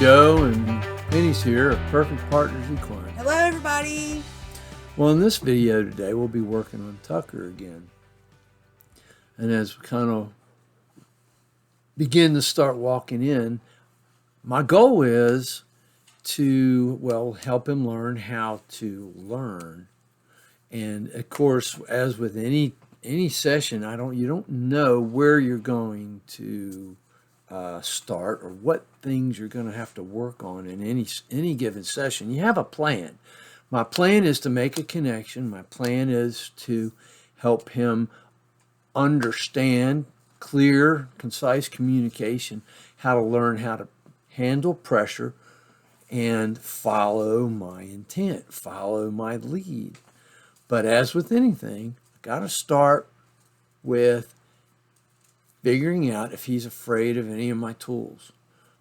Joe, and Penny's here of Perfect Partners Equine. Hello, everybody. Well, in this video today, we'll be working on Tucker again. And as we kind of begin to start walking in, my goal is to, well, help him learn how to learn. And of course, as with any session, you don't know where you're going to start or what things you're going to have to work on in any given session. You have a plan. My plan is to make a connection. My plan is to help him understand clear, concise communication, how to learn how to handle pressure and follow my intent, follow my lead. But as with anything, I've got to start with figuring out if he's afraid of any of my tools.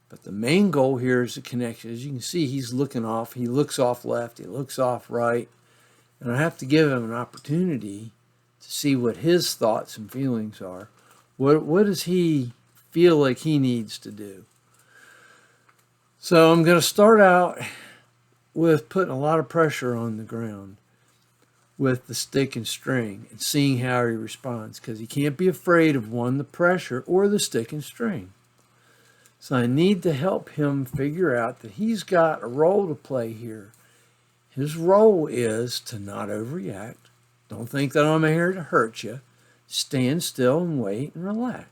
But the main goal here is the connection. As you can see, he's looking off. He looks off left. He looks off right. And I have to give him an opportunity to see what his thoughts and feelings are. What does he feel like he needs to do? So I'm going to start out with putting a lot of pressure on the ground with the stick and string and seeing how he responds, because he can't be afraid of the pressure or the stick and string. So I need to help him figure out that he's got a role to play here. His role is to not overreact. Don't think that I'm here to hurt you. Stand still and wait and relax.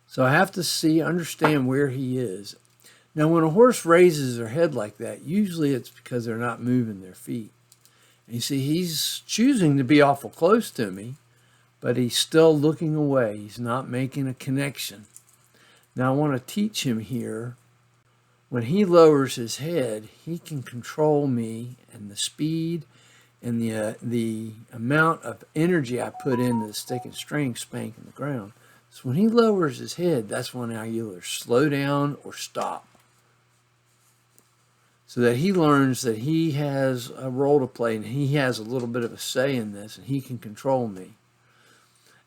So I have to understand where he is. Now, when a horse raises their head like that, usually it's because they're not moving their feet. And you see, he's choosing to be awful close to me, but he's still looking away. He's not making a connection. Now, I want to teach him here, when he lowers his head, he can control me and the speed and the amount of energy I put into the stick and string spanking the ground. So when he lowers his head, that's when I either slow down or stop, so that he learns that he has a role to play and he has a little bit of a say in this and he can control me.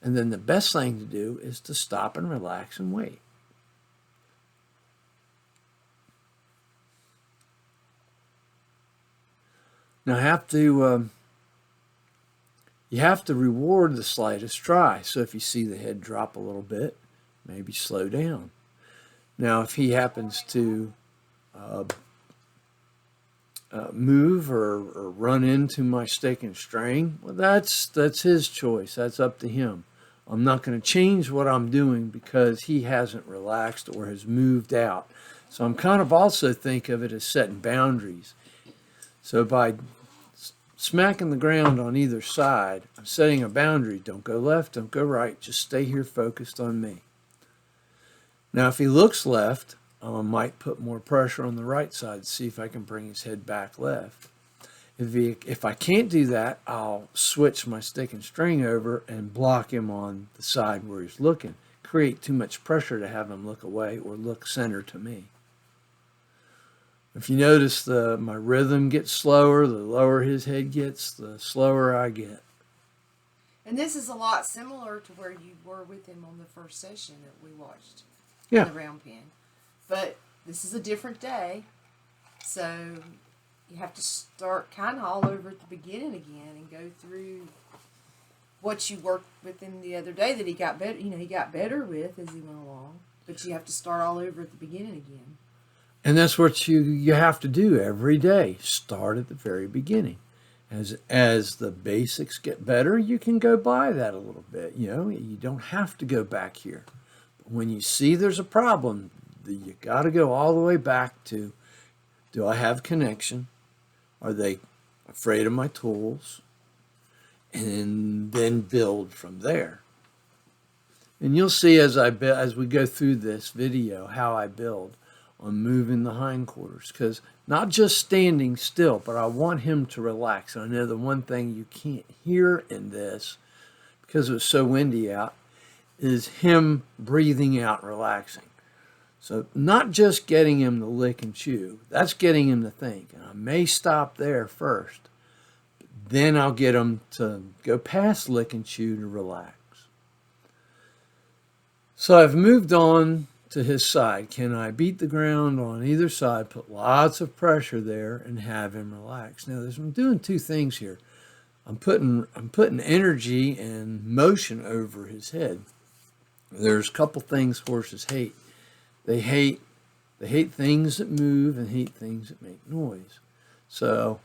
And then the best thing to do is to stop and relax and wait. Now you have to reward the slightest try. So if you see the head drop a little bit, maybe slow down. Now, if he happens to move or run into my stick and string, well, that's his choice. That's up to him. I'm not going to change what I'm doing because he hasn't relaxed or has moved out. So I'm kind of also think of it as setting boundaries. So by smacking the ground on either side, I'm setting a boundary. Don't go left, don't go right. Just stay here focused on me. Now, if he looks left, I might put more pressure on the right side to see if I can bring his head back left. If I can't do that, I'll switch my stick and string over and block him on the side where he's looking. Create too much pressure to have him look away or look center to me. If you notice, my rhythm gets slower. The lower his head gets, the slower I get. And this is a lot similar to where you were with him on the first session that we watched in the round pen. But this is a different day, so you have to start kind of all over at the beginning again and go through what you worked with him the other day that he got better. He got better with as he went along. But you have to start all over at the beginning again. And that's what you have to do every day. Start at the very beginning. As the basics get better, you can go by that a little bit. You don't have to go back here. But when you see there's a problem, you got to go all the way back to, do I have connection? Are they afraid of my tools? And then build from there. And you'll see as we go through this video how I build on moving the hindquarters, because not just standing still, but I want him to relax. And I know the one thing you can't hear in this, because it was so windy out, is him breathing out, relaxing. So not just getting him to lick and chew, that's getting him to think. And I may stop there first, then I'll get him to go past lick and chew to relax. So I've moved on to his side? Can I beat the ground on either side, put lots of pressure there, and have him relax? Now, I'm doing two things here. I'm putting energy and motion over his head. There's a couple things horses hate. They hate things that move and hate things that make noise. So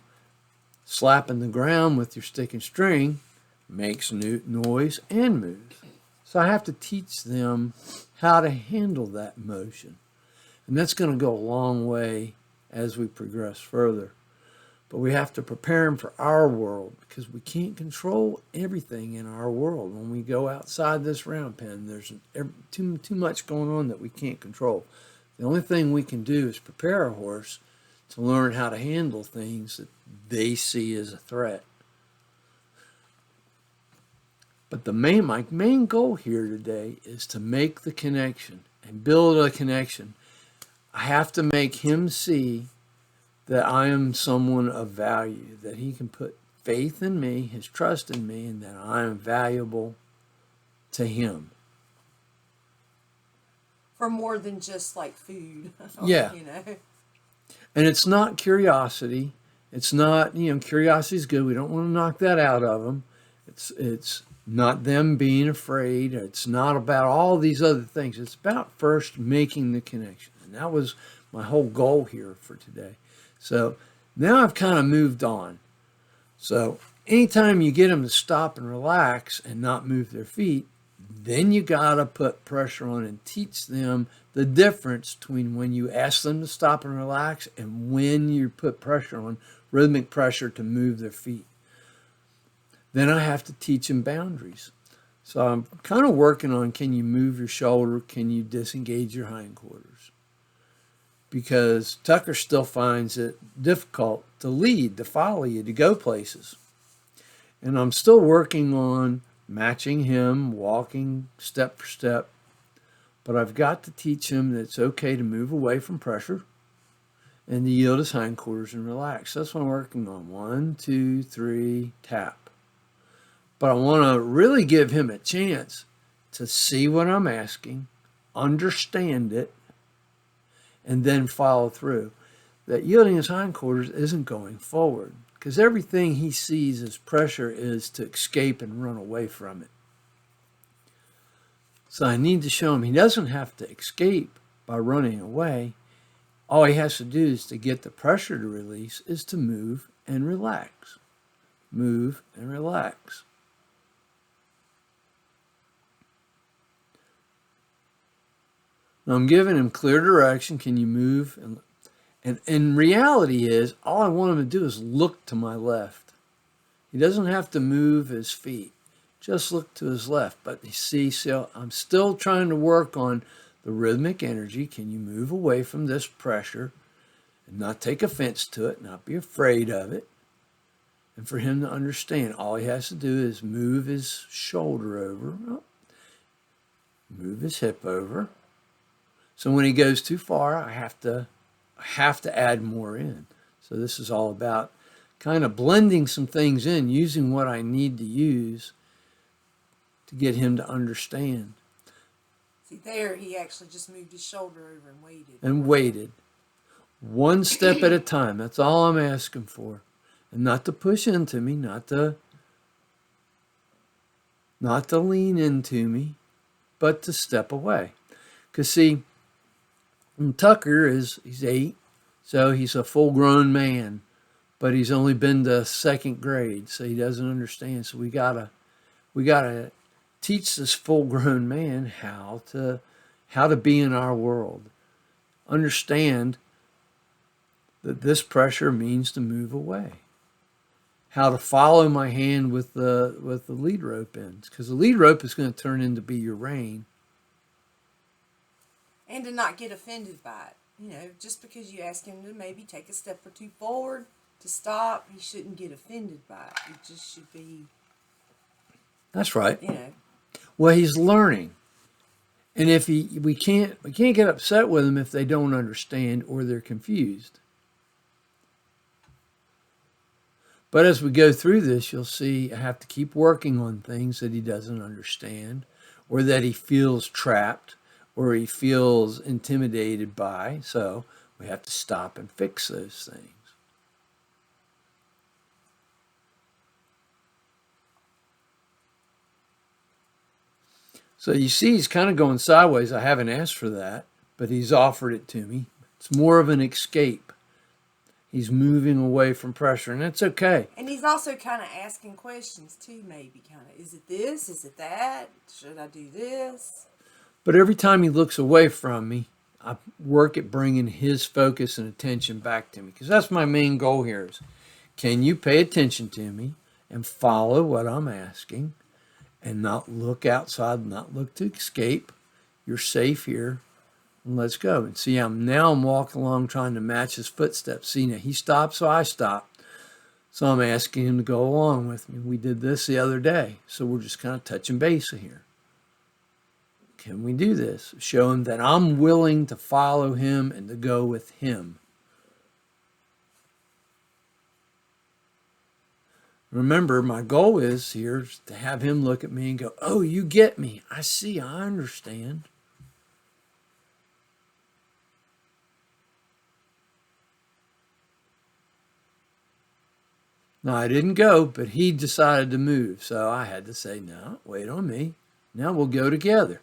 slapping the ground with your stick and string makes noise and moves. So I have to teach them how to handle that motion. And that's going to go a long way as we progress further. But we have to prepare them for our world, because we can't control everything in our world. When we go outside this round pen, there's too much going on that we can't control. The only thing we can do is prepare our horse to learn how to handle things that they see as a threat. But my main goal here today is to make the connection and build a connection. I have to make him see that I am someone of value, that he can put faith in me, his trust in me, and that I am valuable to him. For more than just like food. Yeah. You know. And it's not curiosity. It's not, curiosity is good. We don't want to knock that out of them. It's not them being afraid. It's not about all these other things. It's about first making the connection. And that was my whole goal here for today. So now I've kind of moved on. So anytime you get them to stop and relax and not move their feet, then you got to put pressure on and teach them the difference between when you ask them to stop and relax and when you put pressure on, rhythmic pressure to move their feet. Then I have to teach them boundaries. So I'm kind of working on, can you move your shoulder? Can you disengage your hindquarters? Because Tucker still finds it difficult to lead, to follow you, to go places. And I'm still working on matching him, walking step for step. But I've got to teach him that it's okay to move away from pressure and to yield his hindquarters and relax. That's what I'm working on. 1, 2, 3, tap. But I want to really give him a chance to see what I'm asking, understand it, and then follow through. That yielding his hindquarters isn't going forward, because everything he sees as pressure is to escape and run away from it. So I need to show him he doesn't have to escape by running away. All he has to do is to get the pressure to release is to move and relax. Move and relax. Now I'm giving him clear direction. Can you move? And reality is, all I want him to do is look to my left. He doesn't have to move his feet. Just look to his left. But you see, so I'm still trying to work on the rhythmic energy. Can you move away from this pressure and not take offense to it, not be afraid of it? And for him to understand, all he has to do is move his shoulder over, move his hip over. So when he goes too far, I have to add more in. So this is all about kind of blending some things in, using what I need to use to get him to understand. See, there he actually just moved his shoulder over and waited. And waited. One step at a time. That's all I'm asking for. And not to push into me, not to lean into me, but to step away. Because see, Tucker he's 8, so he's a full-grown man, but he's only been to 2nd grade, so he doesn't understand. So we gotta teach this full-grown man how to be in our world. Understand that this pressure means to move away. How to follow my hand with the lead rope ends, because the lead rope is going to turn into be your rein. And to not get offended by it. Just because you ask him to maybe take a step or two forward to stop, he shouldn't get offended by it. It just should be. That's right. Well, he's learning. And if we can't get upset with them if they don't understand or they're confused. But as we go through this, you'll see I have to keep working on things that he doesn't understand, or that he feels trapped, or he feels intimidated by. So we have to stop and fix those things. So you see, he's kind of going sideways. I haven't asked for that, but he's offered it to me. It's more of an escape. He's moving away from pressure, and that's okay. And he's also kind of asking questions too, maybe kind of, is it this? Is it that? Should I do this? But every time he looks away from me, I work at bringing his focus and attention back to me, because that's my main goal here is, can you pay attention to me and follow what I'm asking and not look outside, not look to escape? You're safe here. And let's go. And see, I'm walking along trying to match his footsteps. See, now he stops, so I stop. So I'm asking him to go along with me. We did this the other day. So we're just kind of touching base here. Can we do this? Show him that I'm willing to follow him and to go with him. Remember, my goal is here to have him look at me and go, oh, you get me. I see, I understand. Now, I didn't go, but he decided to move. So I had to say, no, wait on me. Now we'll go together.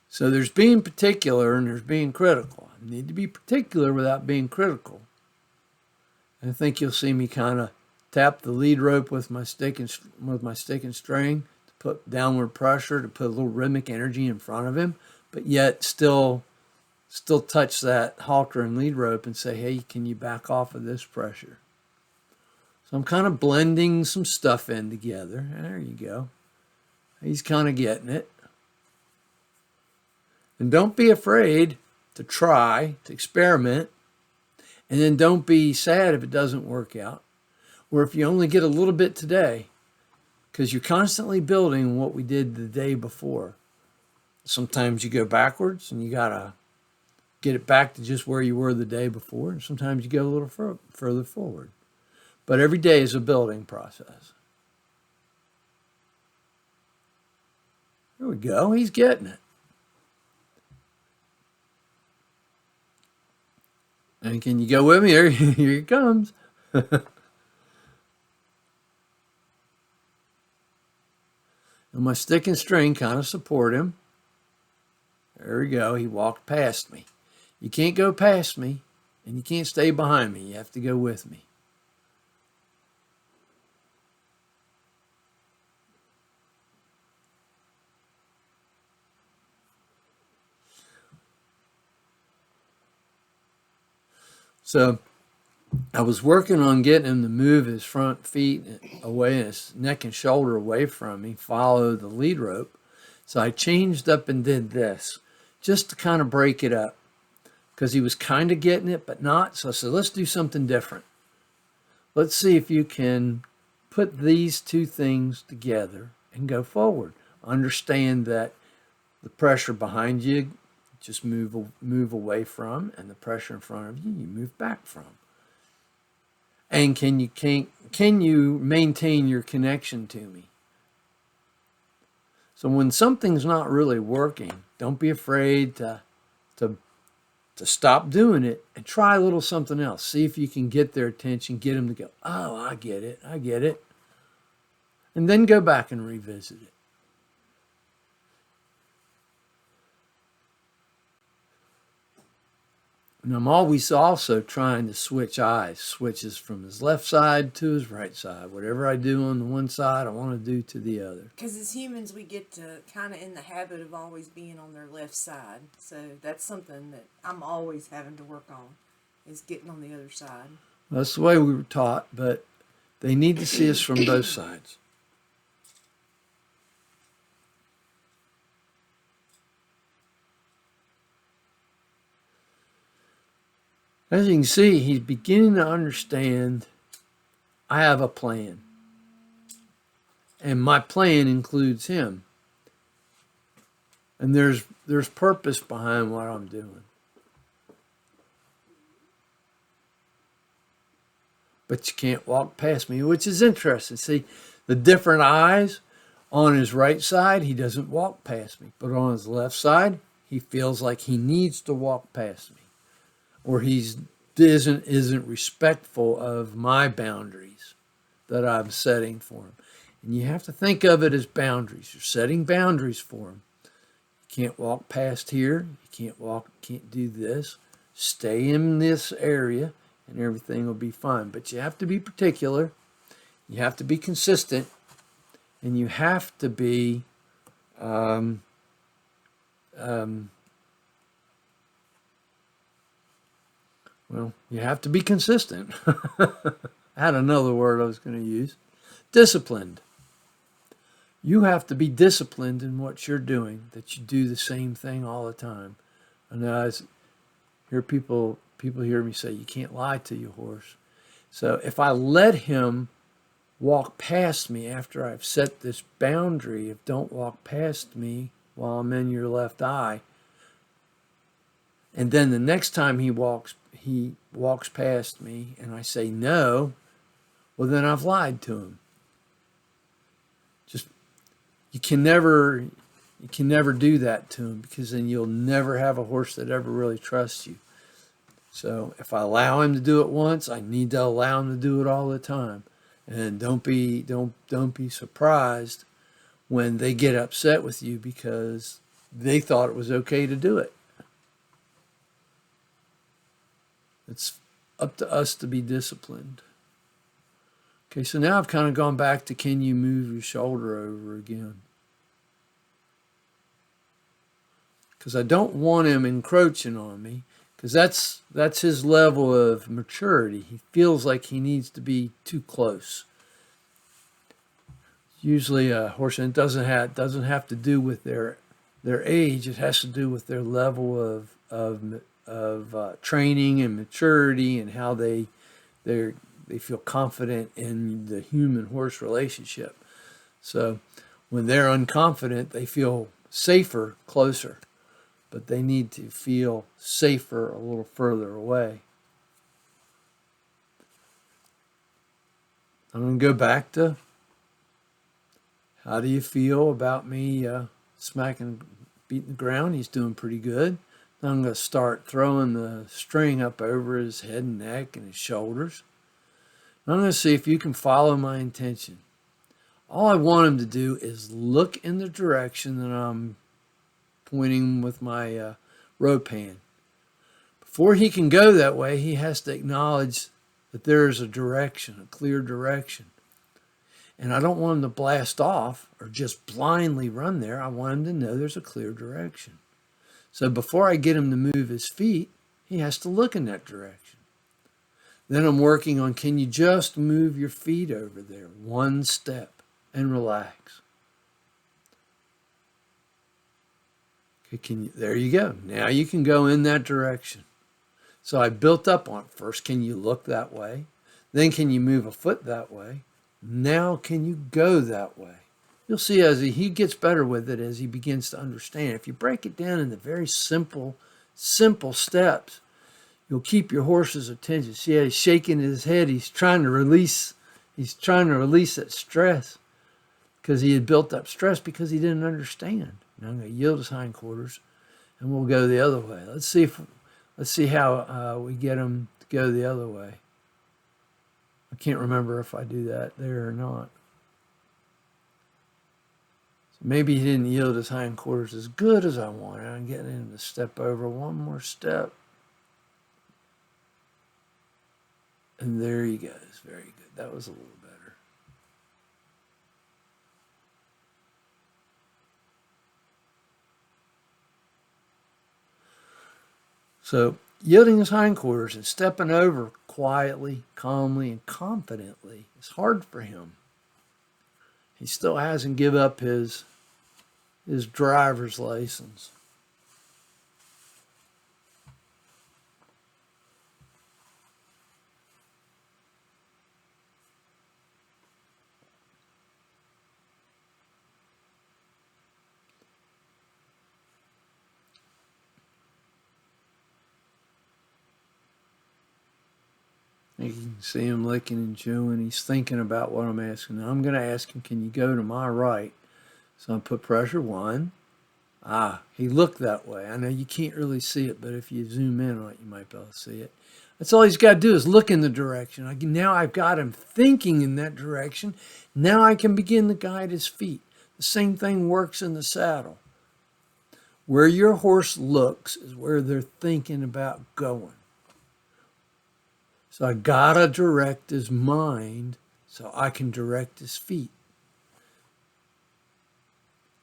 So there's being particular and there's being critical. I need to be particular without being critical. I think you'll see me kind of tap the lead rope with my stick and string to put downward pressure, to put a little rhythmic energy in front of him, but yet still touch that halter and lead rope and say, hey, can you back off of this pressure? So I'm kind of blending some stuff in together. There you go. He's kind of getting it. And don't be afraid to try, to experiment. And then don't be sad if it doesn't work out. Or if you only get a little bit today, because you're constantly building what we did the day before. Sometimes you go backwards and you got to get it back to just where you were the day before. And sometimes you go a little further forward. But every day is a building process. There we go. He's getting it. And can you go with me? Here he comes. And my stick and string kind of support him. There we go. He walked past me. You can't go past me, and you can't stay behind me. You have to go with me. So I was working on getting him to move his front feet away and his neck and shoulder away from me, follow the lead rope. So I changed up and did this just to kind of break it up because he was kind of getting it, but not. So I said, let's do something different. Let's see if you can put these two things together and go forward. Understand that the pressure behind you, just move away from, and the pressure in front of you, you move back from. And can you maintain your connection to me? So when something's not really working, don't be afraid to stop doing it and try a little something else. See if you can get their attention, get them to go, oh, I get it. And then go back and revisit it. And I'm always also trying to switch eyes, switches from his left side to his right side. Whatever I do on the one side, I want to do to the other. Because as humans, we get to kind of in the habit of always being on their left side. So that's something that I'm always having to work on, is getting on the other side. That's the way we were taught, but they need to see us from both sides. As you can see, he's beginning to understand I have a plan. And my plan includes him. And there's purpose behind what I'm doing. But you can't walk past me, which is interesting. See, the different eyes On his right side, he doesn't walk past me, but on his left side, he feels like he needs to walk past me, or he's isn't respectful of my boundaries that I'm setting for him. And you have to think of it as boundaries. You're setting boundaries for him. You can't walk past here. You can't do this. Stay in this area and everything will be fine. But you have to be particular. You have to be consistent. And you have to be um, well, you have to be consistent. I had another word I was going to use. Disciplined. You have to be disciplined in what you're doing, that you do the same thing all the time. And I hear people hear me say, you can't lie to your horse. So if I let him walk past me after I've set this boundary of don't walk past me while I'm in your left eye, and then the next time he walks past me and I say no, well then I've lied to him. Just you can never do that to him, because then you'll never have a horse that ever really trusts you. So if I allow him to do it once, I need to allow him to do it all the time. And don't be surprised when they get upset with you because they thought it was okay to do it. It's up to us to be disciplined. Okay, so now I've kind of gone back to, can you move your shoulder over again? Because I don't want him encroaching on me, because that's his level of maturity. He feels like he needs to be too close. Usually a horse, and it doesn't have to do with their age. It has to do with their level of training and maturity, and how they feel confident in the human horse relationship. So when they're unconfident, they feel safer closer, but they need to feel safer a little further away. I'm going to go back to, how do you feel about me beating the ground? He's doing pretty good. Then I'm going to start throwing the string up over his head and neck and his shoulders. I'm going to see if you can follow my intention. All I want him to do is look in the direction that I'm pointing with my rope hand. Before he can go that way, he has to acknowledge that there is a direction, a clear direction. And I don't want him to blast off or just blindly run there. I want him to know there's a clear direction. So before I get him to move his feet, he has to look in that direction. Then I'm working on, can you just move your feet over there one step and relax? Okay, there you go. Now you can go in that direction. So I built up on it. First, can you look that way? Then can you move a foot that way? Now can you go that way? You'll see as he gets better with it, as he begins to understand. If you break it down into very simple steps, you'll keep your horse's attention. See how he's shaking his head. He's trying to release that stress, because he had built up stress because he didn't understand. Now I'm going to yield his hindquarters, and we'll go the other way. Let's see how we get him to go the other way. I can't remember if I do that there or not. So maybe he didn't yield his hindquarters as good as I wanted. I'm getting him to step over one more step. And there he goes. Very good. That was a little better. So yielding his hindquarters and stepping over quietly, calmly, and confidently is hard for him. He still hasn't given up his driver's license. You can see him licking and chewing. He's thinking about what I'm asking. Now I'm going to ask him, can you go to my right? So I put pressure 1. He looked that way. I know you can't really see it, but if you zoom in on it, you might be able to see it. That's all he's got to do is look in the direction. Now I've got him thinking in that direction. Now I can begin to guide his feet. The same thing works in the saddle. Where your horse looks is where they're thinking about going. So I got to direct his mind so I can direct his feet.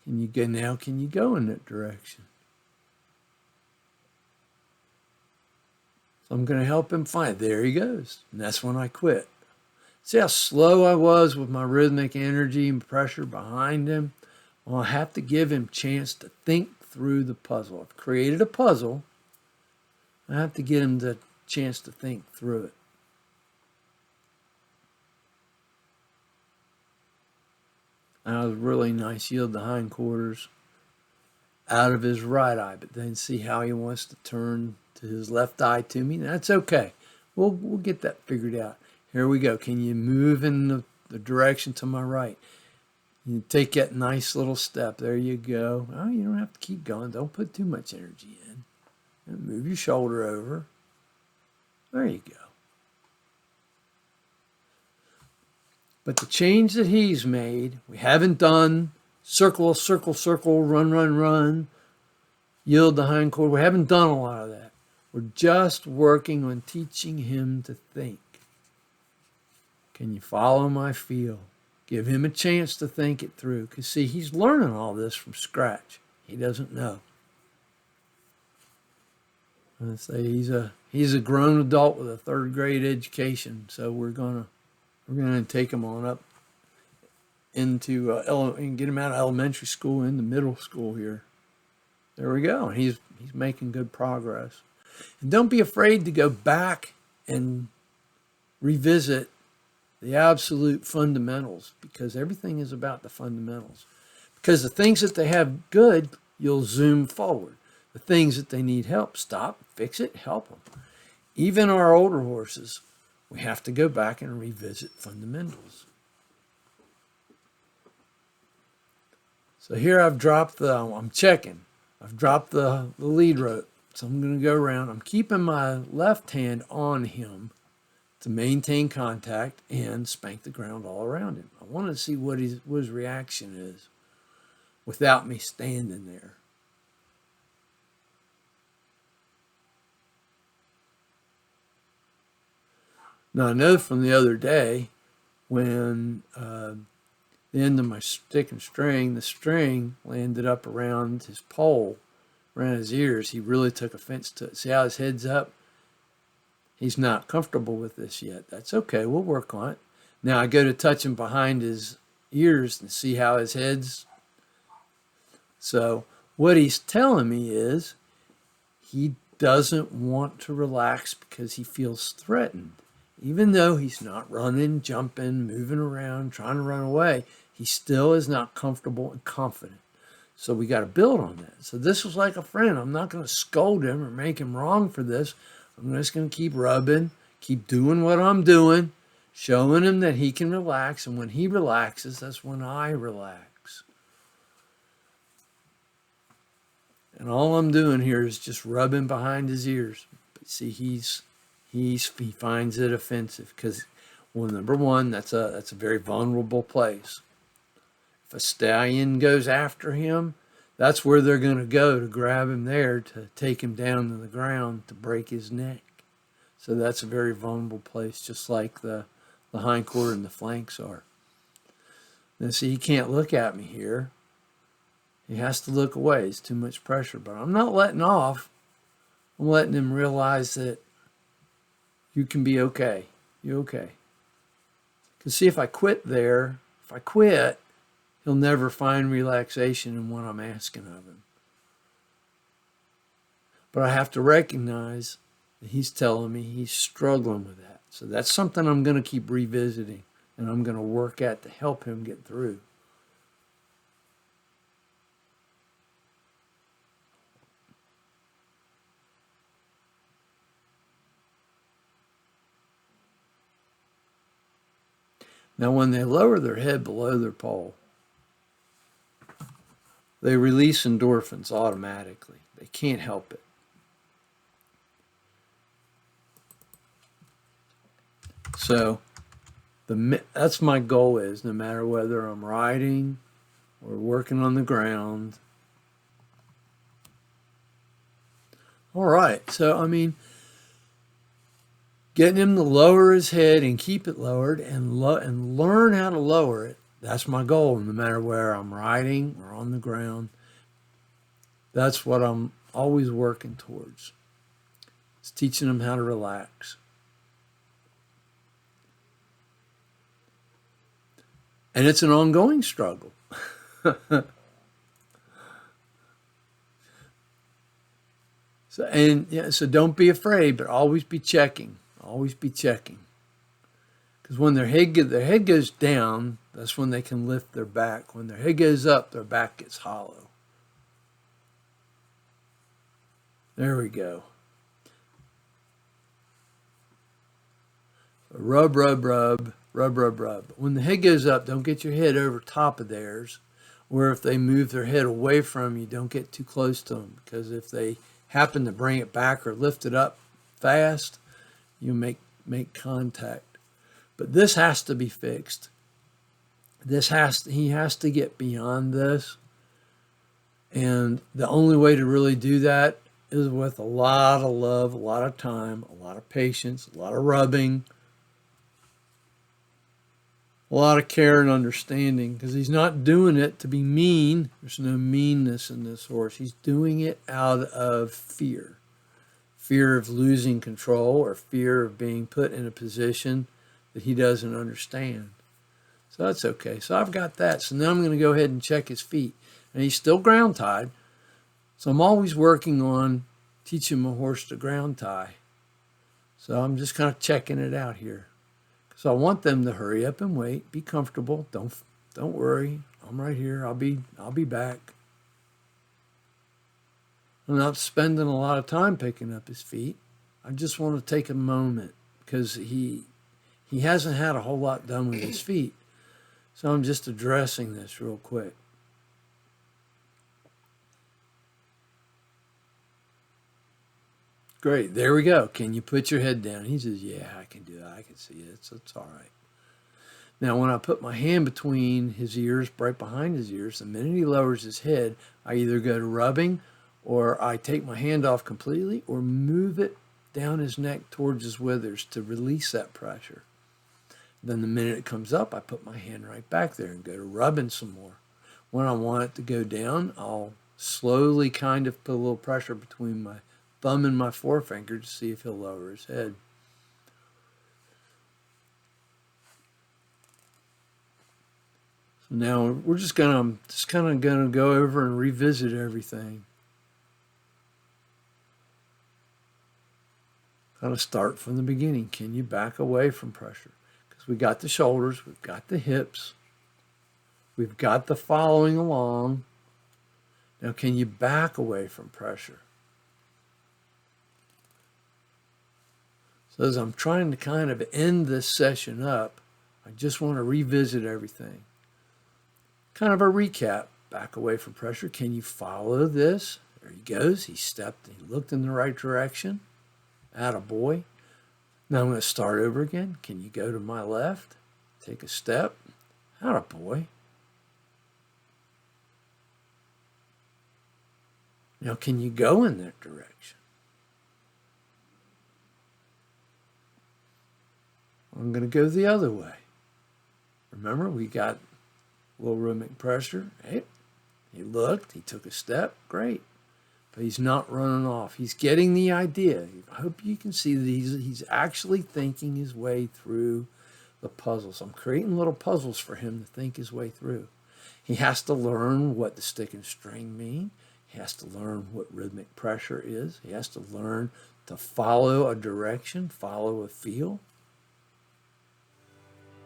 Can you go in that direction? So I'm going to help him find. There he goes. And that's when I quit. See how slow I was with my rhythmic energy and pressure behind him? Well, I have to give him a chance to think through the puzzle. I've created a puzzle. I have to get him the chance to think through it. That was really nice. Yield the hindquarters out of his right eye, but then see how he wants to turn to his left eye to me. That's okay. We'll get that figured out. Here we go. Can you move in the direction to my right? You take that nice little step. There you go. Oh, you don't have to keep going. Don't put too much energy in. And move your shoulder over. There you go. But the change that he's made, we haven't done circle, circle, circle, run, run, run, yield the hindquarter. We haven't done a lot of that. We're just working on teaching him to think. Can you follow my feel? Give him a chance to think it through. Because, see, he's learning all this from scratch. He doesn't know. I say he's a grown adult with a 3rd grade education. So we're gonna take him on up into and get him out of elementary school into middle school here. There we go. And he's making good progress. And don't be afraid to go back and revisit the absolute fundamentals, because everything is about the fundamentals. Because the things that they have good, you'll zoom forward. The things that they need help, stop, fix it, help them. Even our older horses, we have to go back and revisit fundamentals. So here I've dropped I'm checking. I've dropped the lead rope. So I'm going to go around. I'm keeping my left hand on him to maintain contact and spank the ground all around him. I want to see what his reaction is without me standing there. Now I know from the other day when the end of my stick and string, the string landed up around his pole, around his ears. He really took offense to it. See how his head's up? He's not comfortable with this yet. That's okay. We'll work on it. Now I go to touch him behind his ears and see how his head's. So what he's telling me is he doesn't want to relax because he feels threatened. Even though he's not running, jumping, moving around, trying to run away, he still is not comfortable and confident. So we got to build on that. So this was like a friend. I'm not going to scold him or make him wrong for this. I'm just going to keep rubbing, keep doing what I'm doing, showing him that he can relax. And when he relaxes, that's when I relax. And all I'm doing here is just rubbing behind his ears. But see, he finds it offensive because, well, number one, that's a very vulnerable place. If a stallion goes after him, that's where they're going to go to grab him there to take him down to the ground to break his neck. So that's a very vulnerable place, just like the hindquarter and the flanks are. Now, see, he can't look at me here. He has to look away. It's too much pressure. But I'm not letting off. I'm letting him realize that you can be okay. You're okay. Because see, if I quit, he'll never find relaxation in what I'm asking of him. But I have to recognize that he's telling me he's struggling with that. So that's something I'm going to keep revisiting and I'm going to work at to help him get through. Now, when they lower their head below their pole, they release endorphins automatically. They can't help it. So that's my goal is no matter whether I'm riding or working on the ground. All right, so I mean, getting him to lower his head and keep it lowered and learn how to lower it. That's my goal, no matter where I'm riding or on the ground. That's what I'm always working towards. It's teaching them how to relax. And it's an ongoing struggle. So don't be afraid, but always be checking. Always be checking. Because when their head goes down, that's when they can lift their back. When their head goes up, their back gets hollow. There we go. Rub, rub, rub, rub, rub, rub. When the head goes up, don't get your head over top of theirs. Or if they move their head away from you, don't get too close to them. Because if they happen to bring it back or lift it up fast, you make contact. But this has to be fixed. He has to get beyond this. And the only way to really do that is with a lot of love, a lot of time, a lot of patience, a lot of rubbing, a lot of care and understanding, because he's not doing it to be mean. There's no meanness in this horse. He's doing it out of fear. Fear of losing control or fear of being put in a position that he doesn't understand. So that's okay. So I've got that. So now I'm going to go ahead and check his feet. And he's still ground tied. So I'm always working on teaching my horse to ground tie. So I'm just kind of checking it out here. So I want them to hurry up and wait. Be comfortable. Don't worry. I'm right here. I'll be back. I'm not spending a lot of time picking up his feet. I just want to take a moment because he hasn't had a whole lot done with his feet. So I'm just addressing this real quick. Great, there we go. Can you put your head down? He says, yeah, I can do that. I can see it. So it's all right. Now, when I put my hand between his ears, right behind his ears, the minute he lowers his head, I either go to rubbing or I take my hand off completely or move it down his neck towards his withers to release that pressure. Then the minute it comes up, I put my hand right back there and go to rubbing some more. When I want it to go down, I'll slowly kind of put a little pressure between my thumb and my forefinger to see if he'll lower his head. So now we're just kind of gonna go over and revisit everything. Kind of start from the beginning. Can you back away from pressure? Because we got the shoulders, we've got the hips, we've got the following along. Now, can you back away from pressure? So as I'm trying to kind of end this session up, I just want to revisit everything. Kind of a recap. Back away from pressure. Can you follow this? There he goes. He stepped. He looked in the right direction. Attaboy. Now I'm going to start over again. Can you go to my left? Take a step. Attaboy. Now can you go in that direction? I'm going to go the other way. Remember, we got a little rhythmic pressure. Hey, he looked, he took a step, great. But he's not running off. He's getting the idea. I hope you can see that he's actually thinking his way through the puzzles. I'm creating little puzzles for him to think his way through. He has to learn what the stick and string mean. He has to learn what rhythmic pressure is. He has to learn to follow a direction, follow a feel.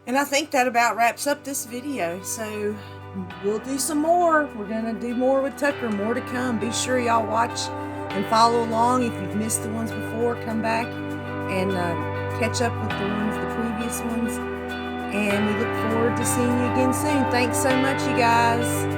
And I think that about wraps up this video. So we'll do some more. We're going to do more with Tucker, more to come. Be sure y'all watch and follow along. If you've missed the ones before, come back and catch up with the previous ones. And we look forward to seeing you again soon. Thanks so much, you guys.